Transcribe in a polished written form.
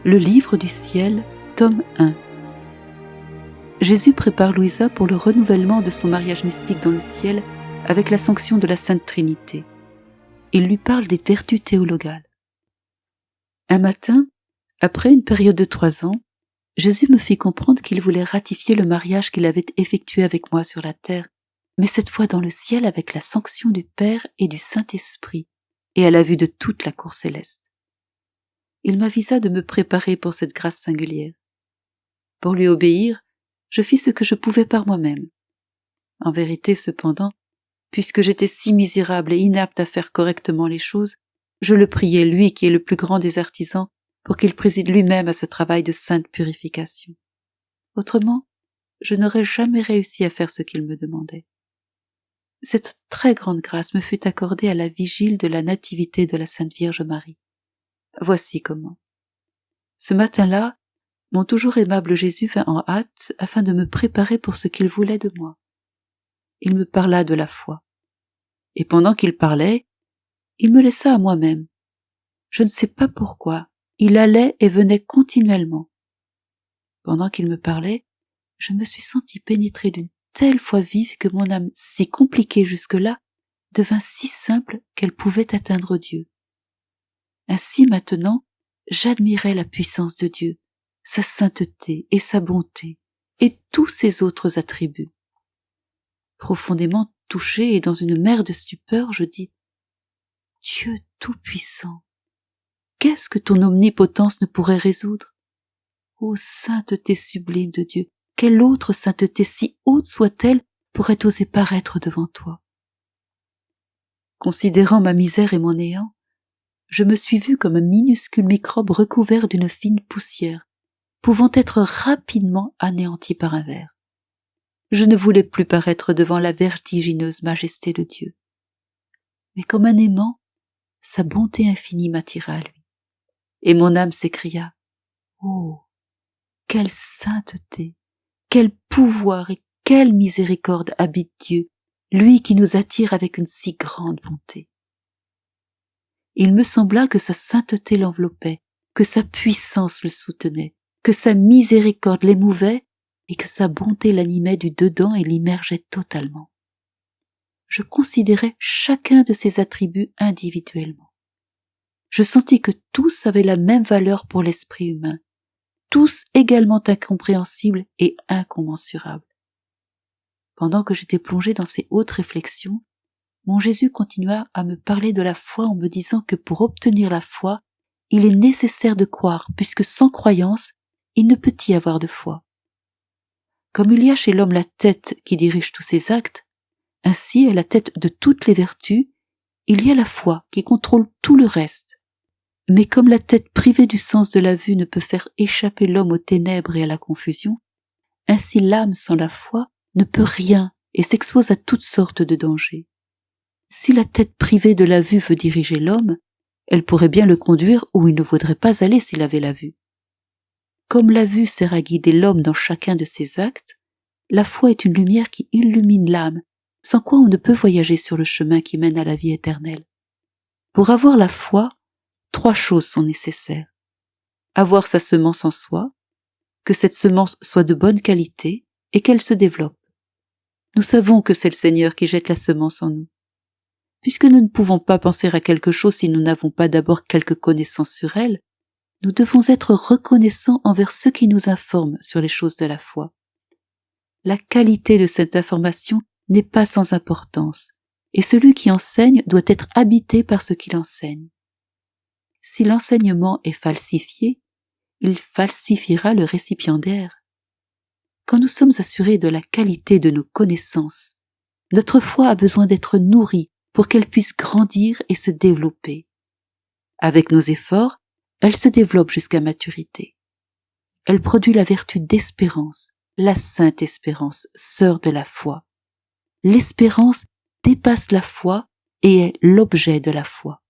Le livre du ciel, tome 1. Jésus prépare Louisa pour le renouvellement de son mariage mystique dans le ciel avec la sanction de la Sainte Trinité. Il lui parle des vertus théologales. Un matin, après une période de 3 ans, Jésus me fit comprendre qu'il voulait ratifier le mariage qu'il avait effectué avec moi sur la terre, mais cette fois dans le ciel avec la sanction du Père et du Saint-Esprit, et à la vue de toute la cour céleste. Il m'avisa de me préparer pour cette grâce singulière. Pour lui obéir, je fis ce que je pouvais par moi-même. En vérité, cependant, puisque j'étais si misérable et inapte à faire correctement les choses, je le priai, lui qui est le plus grand des artisans, pour qu'il préside lui-même à ce travail de sainte purification. Autrement, je n'aurais jamais réussi à faire ce qu'il me demandait. Cette très grande grâce me fut accordée à la vigile de la Nativité de la Sainte Vierge Marie. Voici comment. Ce matin-là, mon toujours aimable Jésus vint en hâte afin de me préparer pour ce qu'il voulait de moi. Il me parla de la foi. Et pendant qu'il parlait, il me laissa à moi-même. Je ne sais pas pourquoi, il allait et venait continuellement. Pendant qu'il me parlait, je me suis sentie pénétrée d'une telle foi vive que mon âme, si compliquée jusque-là, devint si simple qu'elle pouvait atteindre Dieu. Ainsi maintenant, j'admirais la puissance de Dieu, sa sainteté et sa bonté, et tous ses autres attributs. Profondément touchée et dans une mer de stupeur, je dis « Dieu tout-puissant, qu'est-ce que ton omnipotence ne pourrait résoudre? Ô sainteté sublime de Dieu, quelle autre sainteté si haute soit-elle pourrait oser paraître devant toi? » Considérant ma misère et mon néant, je me suis vue comme un minuscule microbe recouvert d'une fine poussière, pouvant être rapidement anéanti par un ver. Je ne voulais plus paraître devant la vertigineuse majesté de Dieu. Mais comme un aimant, sa bonté infinie m'attira à lui. Et mon âme s'écria « Oh, quelle sainteté, quel pouvoir et quelle miséricorde habite Dieu, lui qui nous attire avec une si grande bonté. » Il me sembla que sa sainteté l'enveloppait, que sa puissance le soutenait, que sa miséricorde l'émouvait et que sa bonté l'animait du dedans et l'immergeait totalement. Je considérais chacun de ses attributs individuellement. Je sentis que tous avaient la même valeur pour l'esprit humain, tous également incompréhensibles et incommensurables. Pendant que j'étais plongée dans ces hautes réflexions, mon Jésus continua à me parler de la foi en me disant que pour obtenir la foi, il est nécessaire de croire, puisque sans croyance, il ne peut y avoir de foi. Comme il y a chez l'homme la tête qui dirige tous ses actes, ainsi à la tête de toutes les vertus, il y a la foi qui contrôle tout le reste. Mais comme la tête privée du sens de la vue ne peut faire échapper l'homme aux ténèbres et à la confusion, ainsi l'âme sans la foi ne peut rien et s'expose à toutes sortes de dangers. Si la tête privée de la vue veut diriger l'homme, elle pourrait bien le conduire où il ne voudrait pas aller s'il avait la vue. Comme la vue sert à guider l'homme dans chacun de ses actes, la foi est une lumière qui illumine l'âme, sans quoi on ne peut voyager sur le chemin qui mène à la vie éternelle. Pour avoir la foi, 3 choses sont nécessaires. Avoir sa semence en soi, que cette semence soit de bonne qualité et qu'elle se développe. Nous savons que c'est le Seigneur qui jette la semence en nous. Puisque nous ne pouvons pas penser à quelque chose si nous n'avons pas d'abord quelque connaissance sur elle, nous devons être reconnaissants envers ceux qui nous informent sur les choses de la foi. La qualité de cette information n'est pas sans importance, et celui qui enseigne doit être habité par ce qu'il enseigne. Si l'enseignement est falsifié, il falsifiera le récipiendaire. Quand nous sommes assurés de la qualité de nos connaissances, notre foi a besoin d'être nourrie pour qu'elle puisse grandir et se développer. Avec nos efforts, elle se développe jusqu'à maturité. Elle produit la vertu d'espérance, la sainte espérance, sœur de la foi. L'espérance dépasse la foi et est l'objet de la foi.